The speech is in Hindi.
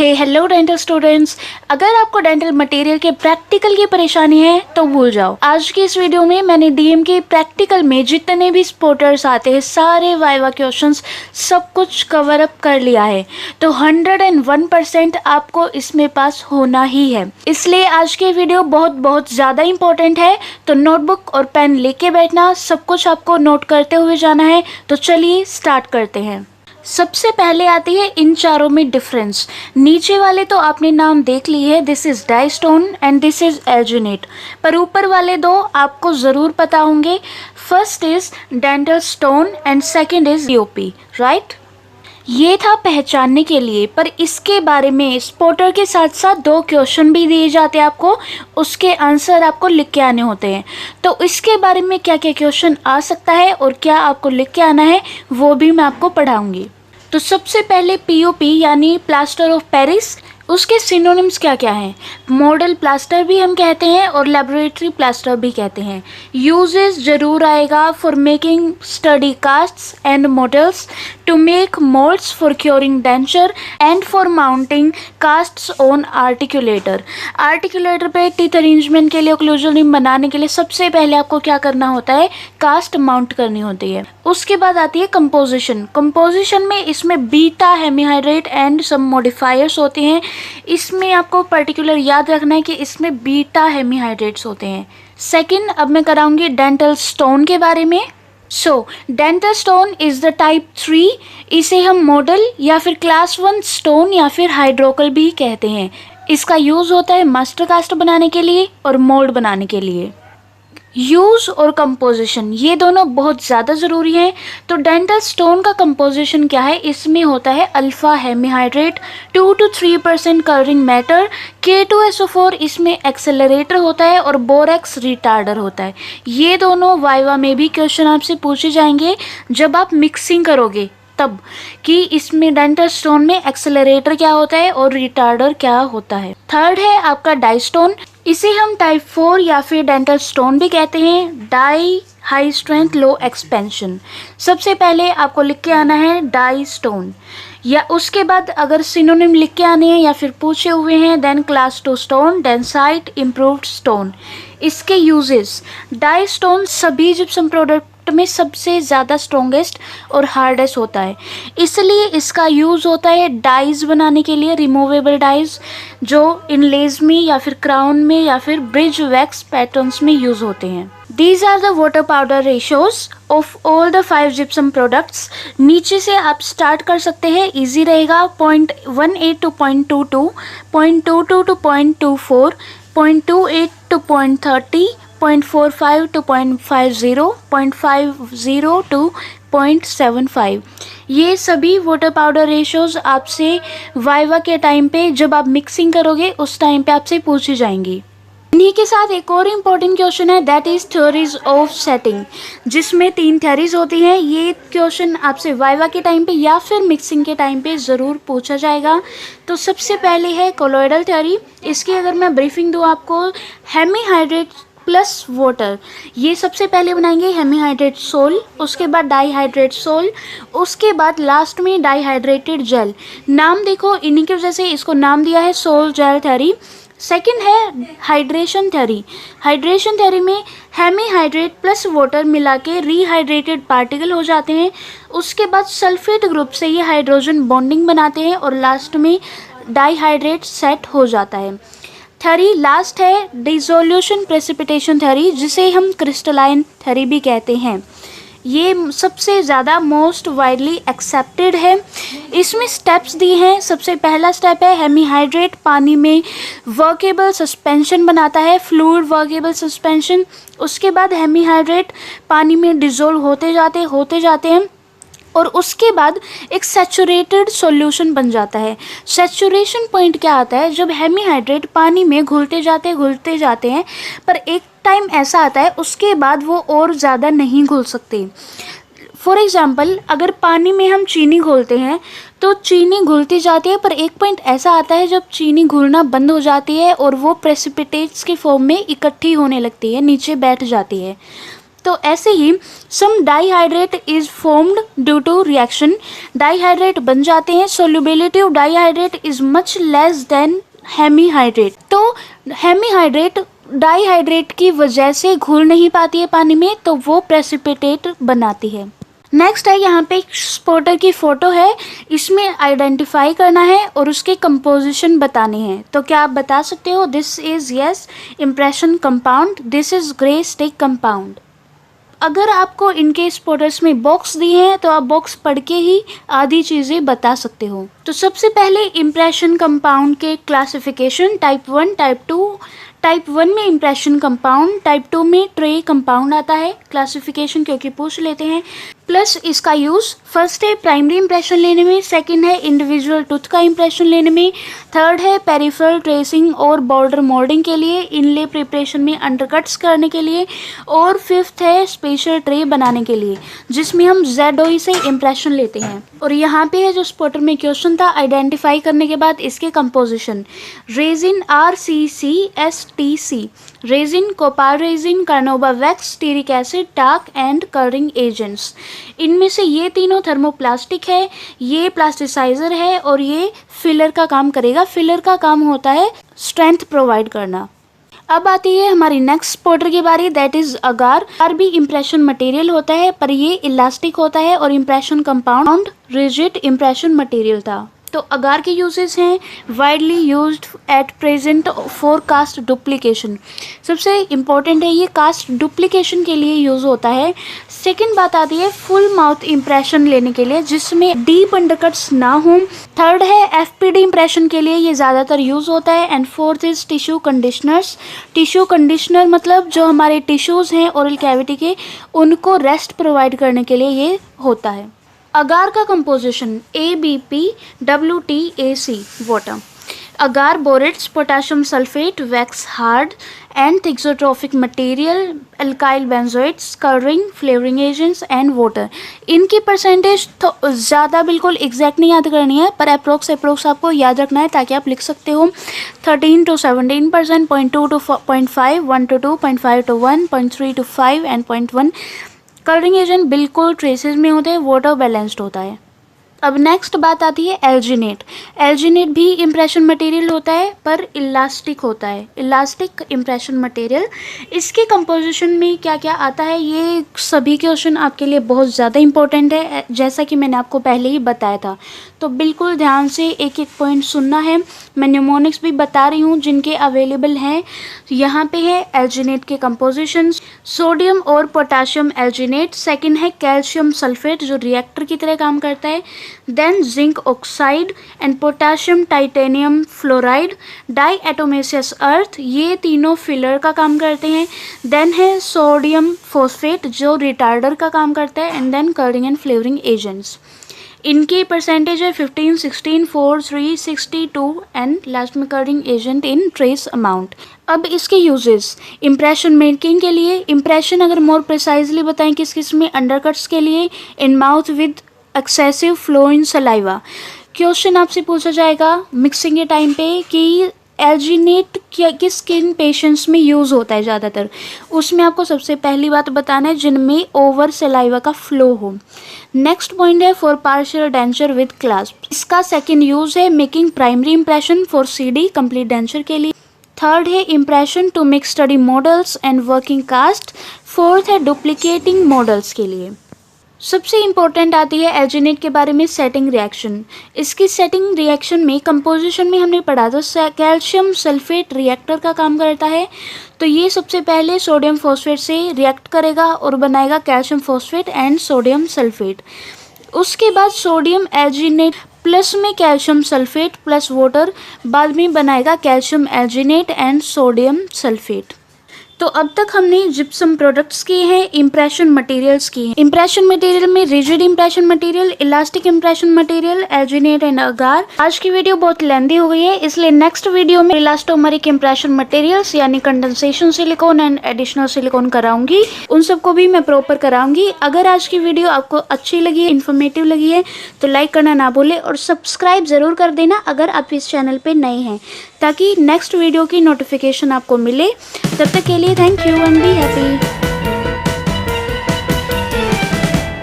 Hello dental students. अगर आपको डेंटल मटेरियल के प्रैक्टिकल की परेशानी है तो भूल जाओ। आज की इस वीडियो में मैंने डीएम के प्रैक्टिकल में जितने भी स्पॉटर्स आते हैं सारे वाइवा क्वेश्चंस सब कुछ कवर अप कर लिया है, तो 101% आपको इसमें पास होना ही है। इसलिए आज की वीडियो बहुत ज़्यादा इंपॉर्टेंट है, तो नोटबुक और पेन लेके बैठना, सब कुछ आपको नोट करते हुए जाना है। तो चलिए स्टार्ट करते हैं। सबसे पहले आती है इन चारों में डिफरेंस। नीचे वाले तो आपने नाम देख ली है, this is die stone and this is alginate, पर ऊपर वाले दो आपको ज़रूर पता होंगे। First is dental stone and second is DOP, right. ये था पहचानने के लिए, पर इसके बारे में स्पॉटर के साथ साथ दो क्वेश्चन भी दिए जाते हैं आपको, उसके आंसर आपको लिख के आने होते हैं। तो इसके बारे में क्या क्या क्वेश्चन आ सकता है और क्या आपको लिख के आना है वो भी मैं आपको पढ़ाऊंगी। तो सबसे पहले पीओपी यानी प्लास्टर ऑफ पेरिस, उसके सिनोनिम्स क्या क्या हैं। मॉडल प्लास्टर भी हम कहते हैं और लेबोरेटरी प्लास्टर भी कहते हैं। यूजेस जरूर आएगा for making study casts and models, to make moulds for curing denture and for mounting casts on articulator. Articulator पे टीथ अरेंजमेंट के लिए, ओक्लूजन रिम बनाने के लिए सबसे पहले आपको क्या करना होता है, कास्ट माउंट करनी होती है। उसके बाद आती है कंपोजिशन। कंपोजिशन में इसमें beta hemihydrate and some modifiers होते हैं। इसमें आपको पर्टिकुलर याद रखना है कि इसमें बीटा हेमीहाइड्रेट्स होते हैं। सेकंड, अब मैं कराऊंगी डेंटल स्टोन के बारे में। Dental stone is the type 3। इसे हम मॉडल या फिर क्लास 1 स्टोन या फिर हाइड्रोकल भी कहते हैं। इसका यूज होता है मास्टर कास्ट बनाने के लिए और मोल्ड बनाने के लिए। यूज़ और कंपोजिशन ये दोनों बहुत ज़्यादा ज़रूरी हैं। तो डेंटल स्टोन का कंपोजिशन क्या है, इसमें होता है alpha hemihydrate, 2 to 3% colouring matter, K2SO4 इसमें एक्सेलरेटर होता है और बोरेक्स रिटार्डर होता है। ये दोनों वाइवा में भी क्वेश्चन आपसे पूछे जाएंगे जब आप मिक्सिंग करोगे तब, कि इसमें डेंटल स्टोन में एक्सेलरेटर क्या होता है और रिटार्डर क्या होता है। थर्ड है आपका डाइस्टोन। इसे हम टाइप 4 या फिर डेंटल स्टोन भी कहते हैं। डाई हाई स्ट्रेंथ लो एक्सपेंशन। सबसे पहले आपको लिख के आना है डाई स्टोन, या उसके बाद अगर सिनोनिम लिख के आने हैं या फिर पूछे हुए हैं then class 2 stone, densite, improved stone. इसके यूजेस, डाई स्टोन सभी जिप्सम प्रोडक्ट में सबसे ज़्यादा स्ट्रॉन्गेस्ट और हार्डेस्ट होता है, इसलिए इसका यूज़ होता है डाइज बनाने के लिए, रिमूवेबल डाइज जो इनलेज में या फिर क्राउन में या फिर ब्रिज वैक्स पैटर्न्स में यूज़ होते हैं। These are the water powder ratios of all the 5 gypsum products। नीचे से आप स्टार्ट कर सकते हैं, इजी रहेगा। 0.18 to 0.22, 0.22 to 0.24, 0.28 to 0.30, 0.45 to 0.50, 0.50 to 0.75। ये सभी वाटर पाउडर रेशियोज आपसे वाइवा के टाइम पे जब आप मिक्सिंग करोगे उस टाइम पे आपसे पूछी जाएंगी। इन्हीं के साथ एक और इम्पॉर्टेंट क्वेश्चन है, that is theories of setting, जिसमें 3 थ्योरीज होती हैं। ये क्वेश्चन आपसे वाइवा के टाइम पे या फिर मिक्सिंग के टाइम पे ज़रूर पूछा जाएगा। तो सबसे पहले है कोलोइडल थ्योरी। इसकी अगर मैं ब्रीफिंग दूँ आपको, हेमीहाइड्रेट प्लस वाटर, ये सबसे पहले बनाएंगे हेमीहाइड्रेट सोल, उसके बाद डाईहाइड्रेट सोल, उसके बाद लास्ट में डाईहाइड्रेटेड जेल। नाम देखो, इन्हीं की वजह से इसको नाम दिया है सोल जेल थ्योरी। सेकंड है हाइड्रेशन थ्योरी। हाइड्रेशन थ्योरी में हेमीहाइड्रेट प्लस वाटर मिला के रीहाइड्रेटेड पार्टिकल हो जाते हैं, उसके बाद सल्फेट ग्रुप से ये हाइड्रोजन बॉन्डिंग बनाते हैं और लास्ट में डाईहाइड्रेट सेट हो जाता है। थ्योरी लास्ट है डिसोल्यूशन प्रेसिपिटेशन थ्योरी, जिसे हम क्रिस्टलाइन थ्योरी भी कहते हैं। ये सबसे ज़्यादा मोस्ट वाइडली एक्सेप्टेड है। इसमें स्टेप्स दिए हैं। सबसे पहला स्टेप है हेमीहाइड्रेट पानी में वर्केबल सस्पेंशन बनाता है, फ्लूइड वर्केबल सस्पेंशन। उसके बाद हेमीहाइड्रेट पानी में डिज़ोल्व होते जाते हैं और उसके बाद एक सैचुरेटेड सॉल्यूशन बन जाता है। सैचुरेशन पॉइंट क्या आता है, जब हेमीहाइड्रेट पानी में घुलते जाते हैं, पर एक टाइम ऐसा आता है उसके बाद वो और ज़्यादा नहीं घुल सकते। फॉर एग्ज़ाम्पल, अगर पानी में हम चीनी घोलते हैं तो चीनी घुलती जाती है, पर एक पॉइंट ऐसा आता है जब चीनी घुलना बंद हो जाती है और वो प्रेसिपिटेट्स के फॉर्म में इकट्ठी होने लगती है, नीचे बैठ जाती है। तो ऐसे ही some dihydrate is formed due to reaction, dihydrate बन जाते हैं। Solubility of dihydrate is much less than hemihydrate. तो हेमीहाइड्रेट डाईहाइड्रेट की वजह से घुल नहीं पाती है पानी में, तो वो प्रेसिपिटेट बनाती है। नेक्स्ट है यहाँ पे एक स्पोर्टर की फोटो है, इसमें आइडेंटिफाई करना है और उसके कंपोजिशन बताने हैं। तो क्या आप बता सकते हो? This is yes impression compound, this is grey stick compound. अगर आपको इनके स्पोर्टर्स में बॉक्स दिए हैं तो आप बॉक्स पढ़ के ही आधी चीज़ें बता सकते हो। तो सबसे पहले इम्प्रेशन कंपाउंड के क्लासिफिकेशन, टाइप 1, टाइप 2। टाइप 1 में इम्प्रेशन कंपाउंड, टाइप 2 में ट्रे कंपाउंड आता है। क्लासिफिकेशन क्योंकि पूछ लेते हैं। प्लस इसका यूज़ फर्स्ट है प्राइमरी इंप्रेशन लेने में, सेकंड है इंडिविजुअल टूथ का इंप्रेशन लेने में, थर्ड है पेरिफेरल ट्रेसिंग और बॉर्डर मोल्डिंग के लिए, इनले प्रिपरेशन में अंडरकट्स करने के लिए, और फिफ्थ है स्पेशल ट्रे बनाने के लिए जिसमें हम ZOE से इंप्रेशन लेते हैं। और यहाँ पे है जो स्पॉटर में क्वेश्चन था, आइडेंटिफाई करने के बाद इसके composition, resin RCCSTC, resin, copal resin, carnauba wax, stearic acid, talc and colouring agents. इनमें से ये तीनों थर्मोप्लास्टिक है, ये प्लास्टिसाइजर है और ये फिलर का काम करेगा। फिलर का काम होता है स्ट्रेंथ प्रोवाइड करना। अब आती है हमारी नेक्स्ट स्पॉटर की बारी, दैट इज अगार। अगार भी इम्प्रेशन मटेरियल होता है पर ये इलास्टिक होता है और impression compound rigid impression material था। तो अगार के यूजेस हैं, widely used at present for cast duplication. सबसे इम्पॉर्टेंट है ये कास्ट डुप्लीकेशन के लिए यूज़ होता है। सेकंड बात आती है फुल माउथ इम्प्रेशन लेने के लिए जिसमें डीप अंडरकट्स ना हो। थर्ड है FPD इम्प्रेशन के लिए ये ज़्यादातर यूज़ होता है। And fourth is tissue conditioners. Tissue conditioner मतलब जो हमारे टिश्यूज़ हैं ओरल कैविटी के, उनको रेस्ट प्रोवाइड करने के लिए ये होता है। अगार का composition ABPWTAC water. Agar borates, potassium sulphate, wax hard and thixotropic material, alkyl benzoates, colouring, flavouring agents and water. इनकी परसेंटेज तो ज़्यादा बिल्कुल एग्जैक्ट नहीं याद करनी है पर अप्रोक्स आपको याद रखना है ताकि आप लिख सकते हो। 13 to 17%, 0.2 to 0.5, 1 to 2, 0.5 to 1, 0.3 to 5 and 0.1। Colouring agent बिल्कुल ट्रेसेस में होते हैं, वाटर बैलेंस्ड होता है। अब नेक्स्ट बात आती है एल्जिनेट। एल्जिनेट भी इम्प्रेशन मटेरियल होता है पर इलास्टिक होता है, इलास्टिक इम्प्रेशन मटेरियल। इसके कंपोजिशन में क्या क्या आता है ये सभी क्वेश्चन आपके लिए बहुत ज़्यादा इंपॉर्टेंट है, जैसा कि मैंने आपको पहले ही बताया था। तो बिल्कुल ध्यान से एक एक पॉइंट सुनना है। मैं न्यूमोनिक्स भी बता रही हूँ जिनके अवेलेबल हैं। यहाँ पे है एल्जिनेट के कंपोजिशन, सोडियम और पोटाशियम एल्जिनेट। सेकंड है कैल्शियम सल्फेट जो रिएक्टर की तरह काम करता है। Then zinc oxide and potassium titanium fluoride, diatomaceous earth, ये तीनों फिलर का काम करते हैं। देन है सोडियम फॉस्फेट जो रिटार्डर का काम करता है। And then colouring and flavouring agents. इनकी परसेंटेज है 15, 16, 4, 3, 62 एंड लास्ट में colouring agent in trace amount. अब इसके यूजेस इम्प्रेशन मेकिंग के लिए, इम्प्रेशन अगर मोर प्रिसाइजली बताएं किस किस में, अंडरकट्स के लिए, in mouth with excessive flow in saliva. Question आपसे पूछा जाएगा मिक्सिंग के टाइम पे कि एल्जिनेट किस किन पेशेंट्स में यूज़ होता है ज़्यादातर, उसमें आपको सबसे पहली बात बताना है जिनमें ओवर सलाइवा का फ्लो हो। नेक्स्ट पॉइंट है for partial denture with clasp. इसका सेकंड यूज़ है making primary impression for CD complete denture के लिए। थर्ड है impression to make study models and working cast. Fourth है डुप्लीकेटिंग मॉडल्स के लिए। सबसे इम्पोर्टेंट आती है एल्जिनेट के बारे में सेटिंग रिएक्शन। इसकी सेटिंग रिएक्शन में कंपोजिशन में हमने पढ़ा था कैल्शियम सल्फेट रिएक्टर का काम करता है। तो ये सबसे पहले सोडियम फॉस्फेट से रिएक्ट करेगा और बनाएगा calcium phosphate and sodium sulphate. उसके बाद सोडियम एल्जिनेट प्लस में कैल्शियम सल्फेट प्लस वाटर बाद में बनाएगा calcium alginate and sodium sulphate. तो अब तक हमने जिप्सम प्रोडक्ट्स किए हैं, इम्प्रेशन मटेरियल्स की हैं। इम्प्रेशन मटेरियल में rigid impression material, elastic impression material, alginate and agar. आज की वीडियो बहुत लेंथी हो गई है इसलिए नेक्स्ट वीडियो में इलास्टोमरिक इम्प्रेशन मटेरियल्स यानी condensation silicone and additional silicone कराऊंगी, उन सबको भी मैं प्रॉपर कराऊंगी। अगर आज की वीडियो आपको अच्छी लगी है, इन्फॉर्मेटिव लगी है तो लाइक करना ना भूले और सब्सक्राइब जरूर कर देना अगर आप इस चैनल पे नए हैं ताकि नेक्स्ट वीडियो की नोटिफिकेशन आपको मिले। तब तक के लिए thank you and be happy.